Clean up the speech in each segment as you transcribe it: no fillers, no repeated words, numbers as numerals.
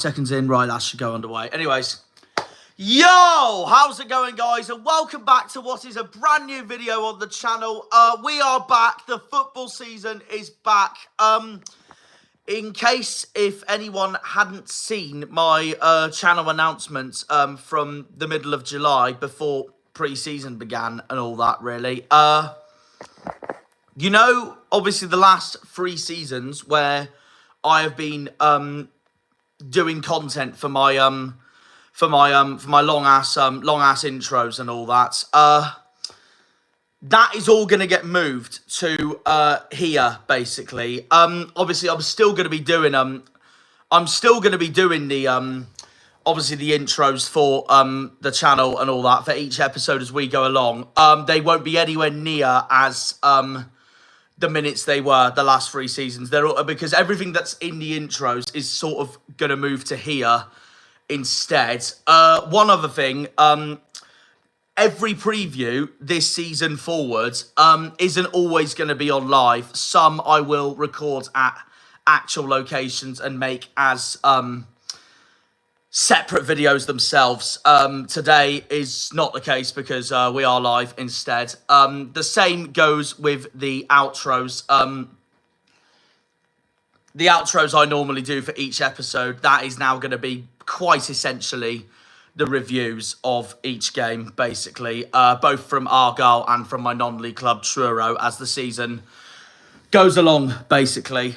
Seconds in, right, that should go underway. Anyways, yo, how's it going, guys? And welcome back to what is a brand new video on the channel. We are back. The football season is back. In case if anyone hadn't seen my channel announcements from the middle of July before pre-season began and all that, really. You know, obviously the last 3 seasons where I have been doing content for my long ass intros and all that. That is all going to get moved to here, basically. Obviously, I'm still going to be doing the obviously the intros for the channel and all that for each episode as we go along. They won't be anywhere near as the minutes they were the last 3 seasons. They're all, because everything that's in the intros is sort of going to move to here instead. One other thing, every preview this season forward isn't always going to be on live. Some I will record at actual locations and make as separate videos themselves. Today is not the case because we are live instead. The same goes with the outros. The outros I normally do for each episode, that is now going to be quite essentially the reviews of each game, basically. Both from Argyle and from my non-league club, Truro, as the season goes along, basically.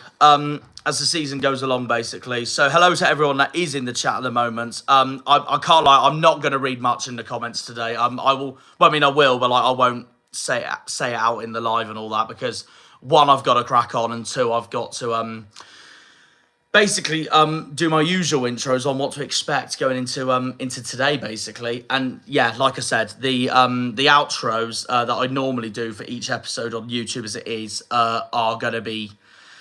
So hello to everyone that is in the chat at the moment. I can't lie, I'm not going to read much in the comments today. I will, but I won't say it out in the live and all that, because 1, I've got to crack on, and 2, I've got to basically do my usual intros on what to expect going into today, basically. And yeah, like I said, the outros that I normally do for each episode on YouTube as it is are going to be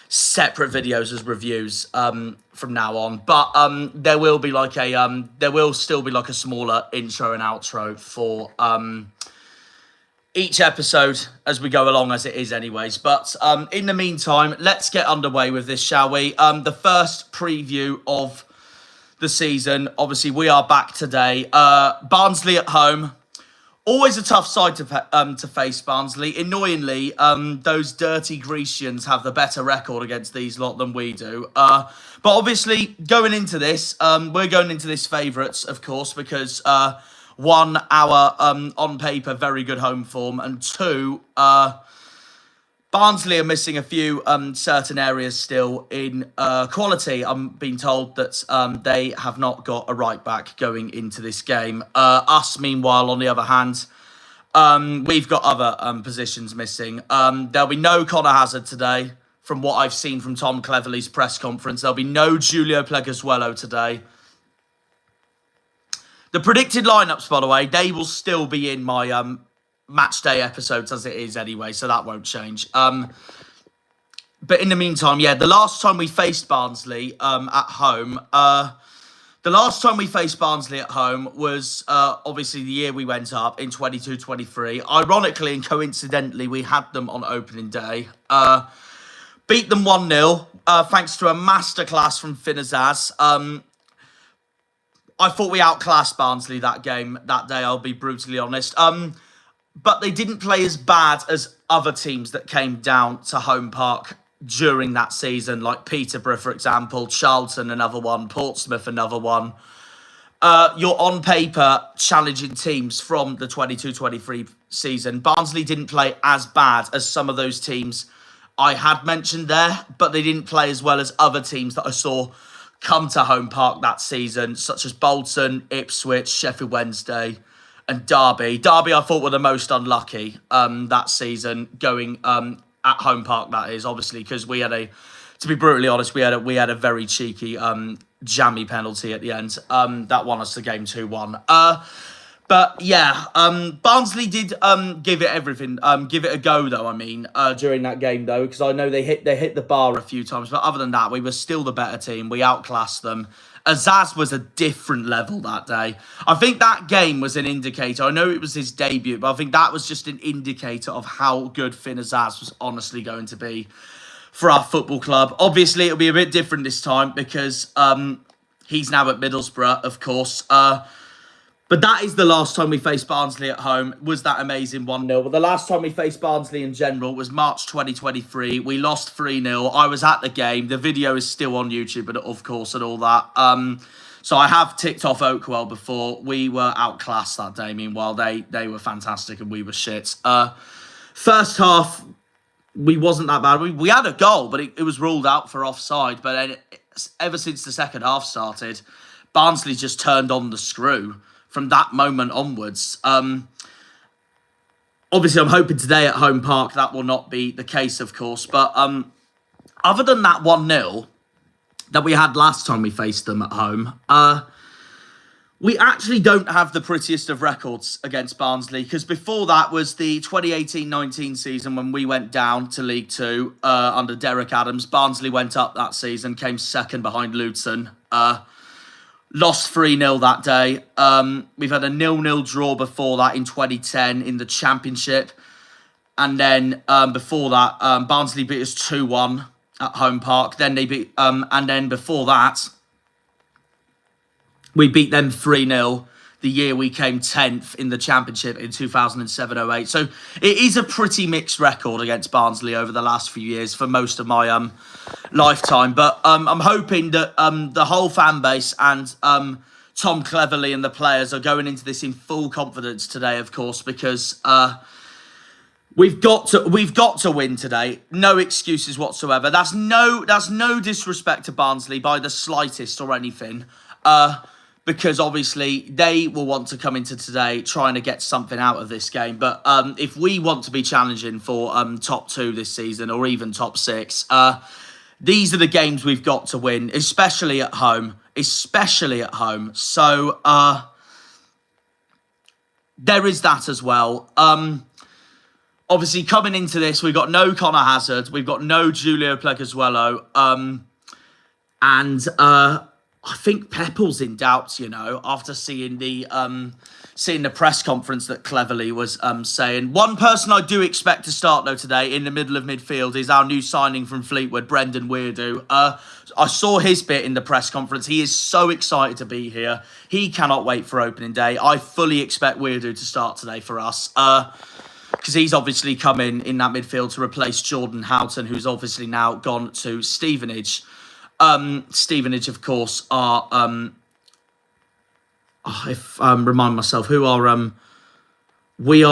separate videos as reviews from now on. But there will be like a there will still be like a smaller intro and outro for each episode as we go along, as it is anyways. But in the meantime, let's get underway with this, shall we? The first preview of the season. Obviously, we are back today. Barnsley at home. Always a tough side to face, Barnsley. Annoyingly, those dirty Grecians have the better record against these lot than we do. But obviously, going into this, we're going into this favourites, of course, because 1, our on paper very good home form, and 2, Barnsley are missing a few certain areas still in quality. I'm being told that they have not got a right back going into this game. Us, meanwhile, on the other hand, we've got other positions missing. There'll be no Connor Hazard today, from what I've seen from Tom Cleverley's press conference. There'll be no Julio Pleguezuelo today. The predicted lineups, by the way, they will still be in my match day episodes as it is anyway, so that won't change. But in the meantime, yeah, the last time we faced Barnsley at home, was obviously the year we went up in 22-23. Ironically and coincidentally, we had them on opening day. Beat them 1-0 thanks to a masterclass from Finazaz. I thought we outclassed Barnsley that day, I'll be brutally honest. But they didn't play as bad as other teams that came down to Home Park during that season, like Peterborough, for example, Charlton, another one, Portsmouth, another one. Your on-paper challenging teams from the 22-23 season. Barnsley didn't play as bad as some of those teams I had mentioned there, but they didn't play as well as other teams that I saw come to Home Park that season, such as Bolton, Ipswich, Sheffield Wednesday, and Derby. Derby, I thought, were the most unlucky that season, going at Home Park, that is, obviously, because we had to be brutally honest, we had a very cheeky jammy penalty at the end that won us the game 2-1. But yeah, Barnsley did give it everything, give it a go though. I mean, during that game though, because I know they hit the bar a few times, but other than that, we were still the better team. We outclassed them. Azaz was a different level that day. I think that game was an indicator. I know it was his debut, but I think that was just an indicator of how good Finn Azaz was honestly going to be for our football club. Obviously, it'll be a bit different this time because He's now at Middlesbrough, of course. But that is the last time we faced Barnsley at home. Was that amazing 1-0? But the last time we faced Barnsley in general was March 2023. We lost 3-0. I was at the game. The video is still on YouTube, but of course, and all that. So I have ticked off Oakwell before. We were outclassed that day. Meanwhile, they were fantastic and we were shit. First half, we wasn't that bad. We had a goal, but it was ruled out for offside. But then ever since the second half started, Barnsley just turned on the screw. From that moment onwards. Obviously, I'm hoping today at Home Park that will not be the case, of course. But other than that 1-0 that we had last time we faced them at home, we actually don't have the prettiest of records against Barnsley, because before that was the 2018-19 season when we went down to League Two under Derek Adams. Barnsley went up that season, came second behind Luton. Lost 3-0 that day. We've had a 0-0 draw before that in 2010 in the Championship. And then before that, Barnsley beat us 2-1 at Home Park. Then they beat, and then before that, we beat them 3-0 the year we came 10th in the Championship in 2007-08. So it is a pretty mixed record against Barnsley over the last few years for most of my lifetime. But I'm hoping that the whole fan base and Tom Cleverley and the players are going into this in full confidence today, of course, because we've got to win today. No excuses whatsoever. That's no disrespect to Barnsley by the slightest or anything. Because obviously they will want to come into today trying to get something out of this game. But if we want to be challenging for top 2 this season or even top 6, these are the games we've got to win, especially at home. So there is that as well. Obviously, coming into this, we've got no Connor Hazard. We've got no Julio Pleguezuelo. I think Peppel's in doubt, after seeing the press conference that Cleverley was saying. One person I do expect to start, though, today in the middle of midfield is our new signing from Fleetwood, Brendan Weirdo. I saw his bit in the press conference. He is so excited to be here. He cannot wait for opening day. I fully expect Weirdo to start today for us. Because he's obviously come in that midfield to replace Jordan Houghton, who's obviously now gone to Stevenage. Stevenage, of course, are remind myself who are who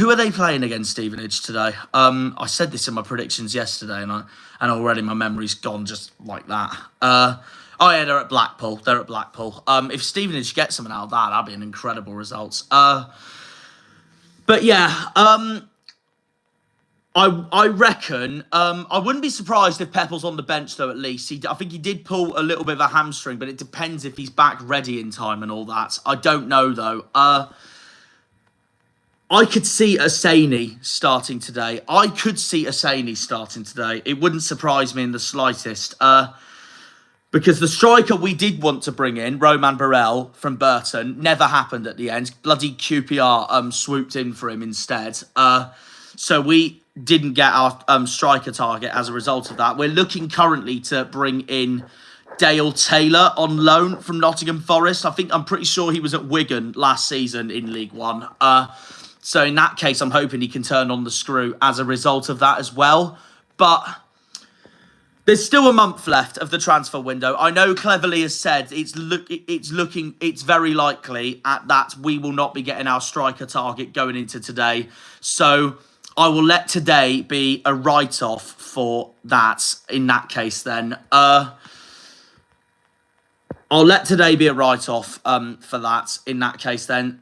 are they playing against Stevenage today? I said this in my predictions yesterday, and already my memory's gone just like that. Oh yeah, they're at Blackpool. If Stevenage gets something out of that, that'd be an incredible result. But yeah, I reckon, I wouldn't be surprised if Peppel's on the bench, though, at least. I think he did pull a little bit of a hamstring, but it depends if he's back ready in time and all that. I don't know, though. I could see Asani starting today. It wouldn't surprise me in the slightest. Because the striker we did want to bring in, Roman Burrell from Burton, never happened at the end. Bloody QPR swooped in for him instead. So we didn't get our striker target as a result of that. We're looking currently to bring in Dale Taylor on loan from Nottingham Forest. I'm pretty sure he was at Wigan last season in League One. So in that case, I'm hoping he can turn on the screw as a result of that as well. But there's still a month left of the transfer window. I know Cleverley has said it's very likely at that we will not be getting our striker target going into today. So I will let today be a write-off for that in that case then. I'll let today be a write-off for that in that case then.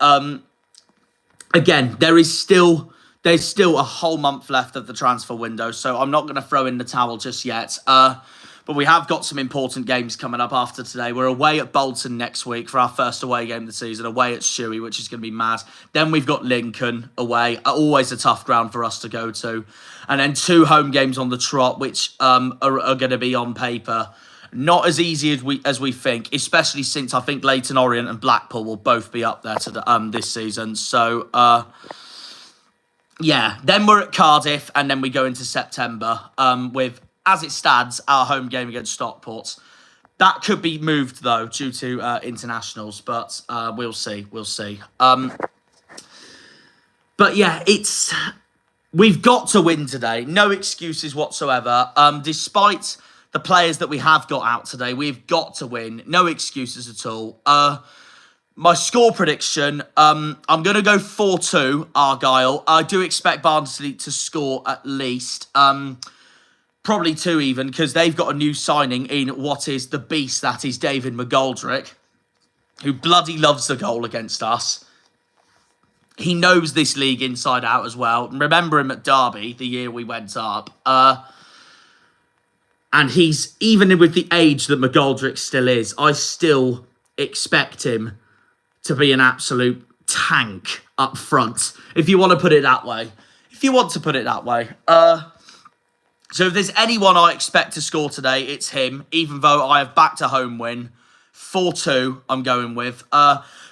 Again, there's still a whole month left of the transfer window, so I'm not going to throw in the towel just yet. But we have got some important games coming up after today. We're away at Bolton next week for our first away game of the season, away at Shuey, which is going to be mad. Then we've got Lincoln away, always a tough ground for us to go to. And then 2 home games on the trot, which are going to be on paper not as easy as we think, especially since I think Leyton Orient and Blackpool will both be up there this season. So, yeah, then we're at Cardiff, and then we go into September with, as it stands, our home game against Stockport. That could be moved, though, due to internationals, but we'll see. We'll see. But yeah, we've got to win today. No excuses whatsoever. Despite the players that we have got out today, we've got to win. No excuses at all. My score prediction, I'm going to go 4-2, Argyle. I do expect Barnsley to score at least. Probably 2 even, because they've got a new signing in what is the beast that is David Mcgoldrick, who bloody loves the goal against us. He knows this league inside out as well. Remember him at Derby, the year we went up. And he's, even with the age that Mcgoldrick still is, I still expect him to be an absolute tank up front, if you want to put it that way. So if there's anyone I expect to score today, it's him, even though I have backed a home win. 4-2, I'm going with.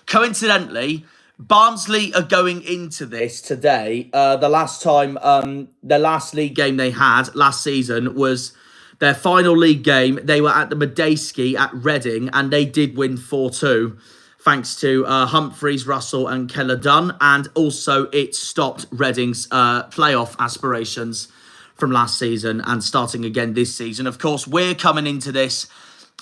Coincidentally, Barnsley are going into this today. The last league game they had last season was their final league game. They were at the Medeski at Reading, and they did win 4-2, thanks to Humphreys, Russell, and Keller Dunn. And also, it stopped Reading's playoff aspirations from last season and starting again this season. Of course, we're coming into this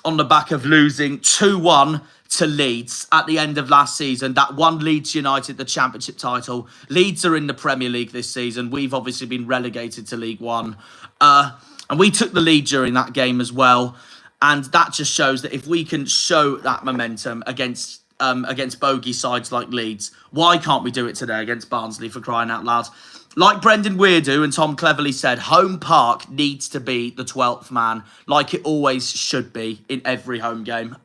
on the back of losing 2-1 to Leeds at the end of last season. That won Leeds United the championship title. Leeds are in the Premier League this season. We've obviously been relegated to League One. And we took the lead during that game as well. And that just shows that if we can show that momentum against bogey sides like Leeds, why can't we do it today against Barnsley, for crying out loud? Like Brendan Weirdo and Tom cleverly said, home park needs to be the 12th man, like it always should be in every home game.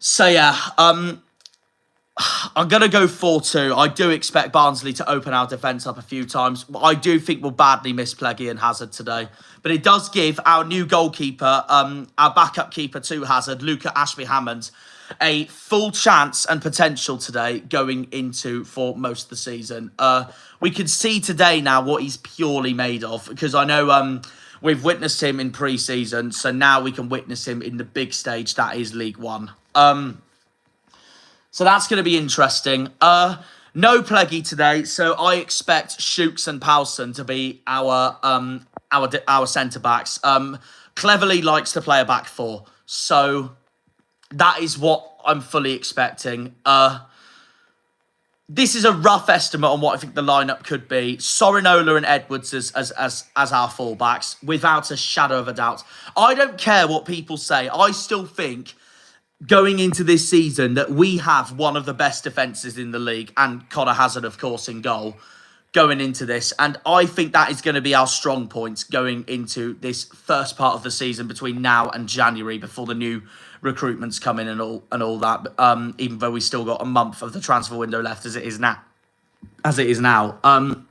So yeah, I'm going to go 4-2. I do expect Barnsley to open our defence up a few times. I do think we'll badly miss Pleggy and Hazard today. But it does give our new goalkeeper, our backup keeper to Hazard, Luca Ashby-Hammond, a full chance and potential today going into for most of the season. We can see today now what he's purely made of, because I know we've witnessed him in pre-season, so now we can witness him in the big stage that is League One. So that's going to be interesting. No Pleggy today, so I expect Shooks and Powson to be our centre-backs. Cleverly likes to play a back four, so that is what I'm fully expecting. This is a rough estimate on what I think the lineup could be. Sorinola and Edwards as our fullbacks, without a shadow of a doubt. I don't care what people say. I still think going into this season that we have one of the best defences in the league, and Connor Hazard, of course, in goal going into this. And I think that is going to be our strong points going into this first part of the season between now and January, before the new recruitments come in and all that. Even though we still got a month of the transfer window left as it is now. The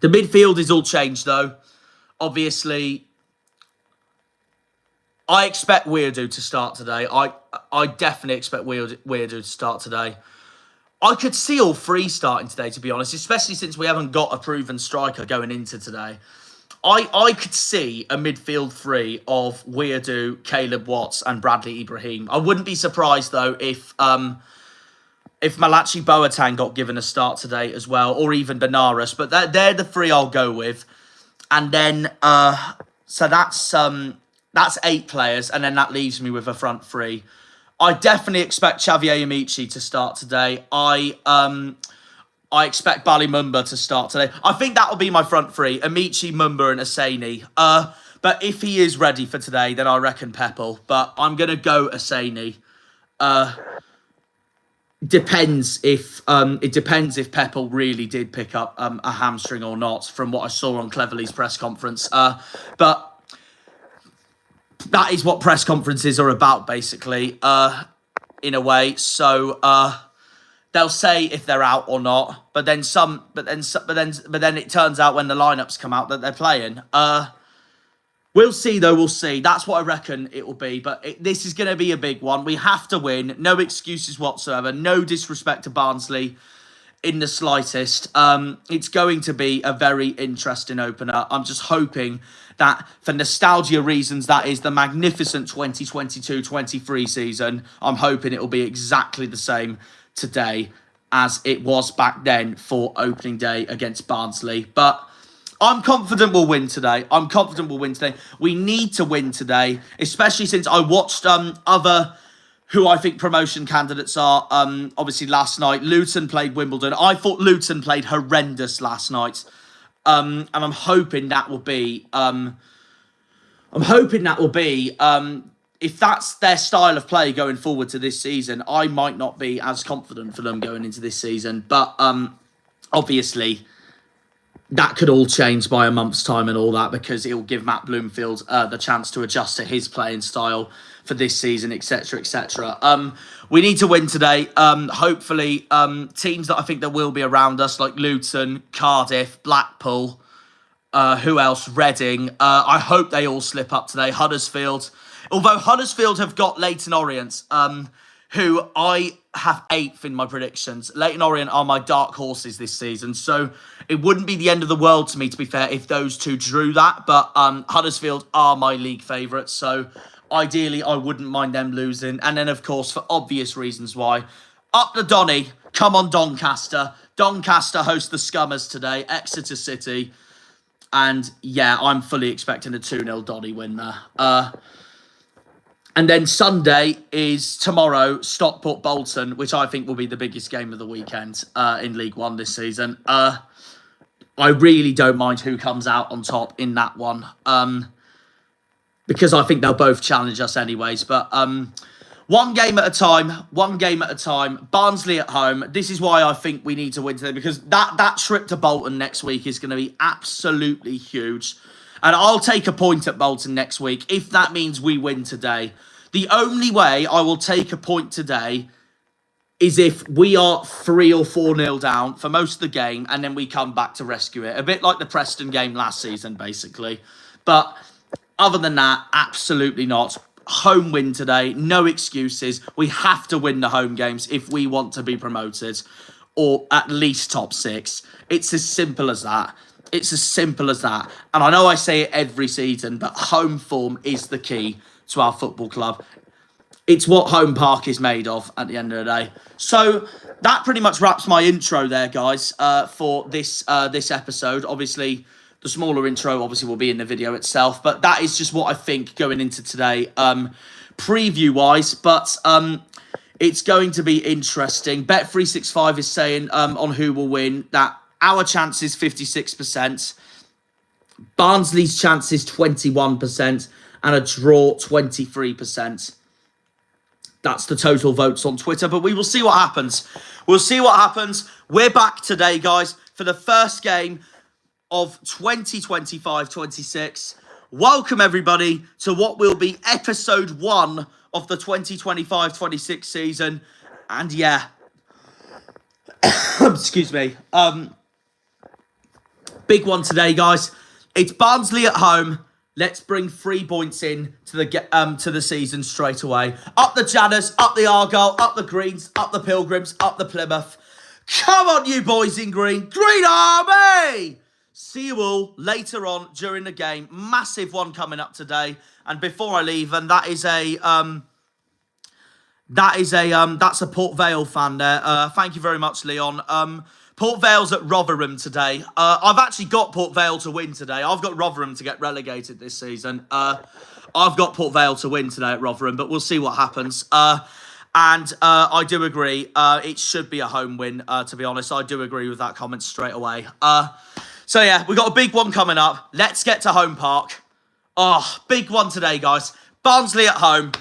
midfield is all changed though. Obviously, I expect Weirdo to start today. I definitely expect Weirdo to start today. I could see all three starting today, to be honest, especially since we haven't got a proven striker going into today. I could see a midfield three of Weirdo, Caleb Watts, and Bradley Ibrahim. I wouldn't be surprised though if Malachi Boateng got given a start today as well, or even Benares. But they're the three I'll go with. And then so that's 8 players, and then that leaves me with a front three. I definitely expect Xavier Amici to start today. I expect Bali Mumba to start today. I think that will be my front three. Amici, Mumba, and Aseni. But if he is ready for today, then I reckon Peppel. But I'm going to go Aseni. It depends if Peppel really did pick up a hamstring or not, from what I saw on Cleverly's press conference. But that is what press conferences are about, basically, in a way. So they'll say if they're out or not, but then it turns out when the lineups come out that they're playing. We'll see, though. We'll see. That's what I reckon it will be. But this is going to be a big one. We have to win. No excuses whatsoever. No disrespect to Barnsley. in the slightest. It's going to be a very interesting opener. I'm just hoping that for nostalgia reasons, that is the magnificent 2022-23 season. I'm hoping it will be exactly the same today as it was back then for opening day against Barnsley. But I'm confident we'll win today. We need to win today, especially since I watched other who I think promotion candidates are. Obviously, last night, Luton played Wimbledon. I thought Luton played horrendous last night. And I'm hoping that will be... if that's their style of play going forward to this season, I might not be as confident for them going into this season. But obviously, that could all change by a month's time and all that, because it will give Matt Bloomfield the chance to adjust to his playing style for this season, etc., etc. We need to win today. Hopefully, teams that I think that will be around us, like Luton, Cardiff, Blackpool, who else? Reading. I hope they all slip up today. Huddersfield. Although Huddersfield have got Leyton Orient, who I have 8th in my predictions. Leyton Orient are my dark horses this season, so it wouldn't be the end of the world to me, to be fair, if those two drew that. But Huddersfield are my league favourites, so ideally I wouldn't mind them losing. And then, of course, for obvious reasons why, up the Donny. Come on, Doncaster. Doncaster host the Scummers today, Exeter City. And yeah, I'm fully expecting a 2-0 Donny win there. And then Sunday is tomorrow, Stockport Bolton, which I think will be the biggest game of the weekend in League One this season. I really don't mind who comes out on top in that one, because I think they'll both challenge us anyways. But one game at a time. Barnsley at home. This is why I think we need to win today, because that trip to Bolton next week is going to be absolutely huge. And I'll take a point at Bolton next week if that means we win today. The only way I will take a point today is if we are 3 or 4-0 down for most of the game and then we come back to rescue it. A bit like the Preston game last season, basically. But other than that, absolutely not. Home win today. No excuses. We have to win the home games if we want to be promoted, or at least top 6. It's as simple as that. It's as simple as that. And I know I say it every season, but home form is the key to our football club. It's what Home Park is made of at the end of the day. So that pretty much wraps my intro there, guys, for this episode. Obviously, the smaller intro obviously will be in the video itself, but that is just what I think going into today, preview-wise. But it's going to be interesting. Bet365 is saying on who will win that our chance is 56%, Barnsley's chance is 21%, and a draw 23%. That's the total votes on Twitter, but we will see what happens. We're back today, guys, for the first game of 2025-26. Welcome, everybody, to what will be episode 1 of the 2025-26 season. And yeah, excuse me. Big one today, guys. It's Barnsley at home. Let's bring 3 points in to the season straight away. Up the Janners, up the Argyle, up the Greens, up the Pilgrims, up the Plymouth. Come on, you boys in green. Green Army! See you all later on during the game. Massive one coming up today. And before I leave, and that's a Port Vale fan there. Thank you very much, Leon. Port Vale's at Rotherham today. I've actually got Port Vale to win today. I've got Rotherham to get relegated this season. I've got Port Vale to win today at Rotherham, but we'll see what happens. And I do agree. It should be a home win, to be honest. I do agree with that comment straight away. So yeah, we've got a big one coming up. Let's get to Home Park. Oh, big one today, guys. Barnsley at home.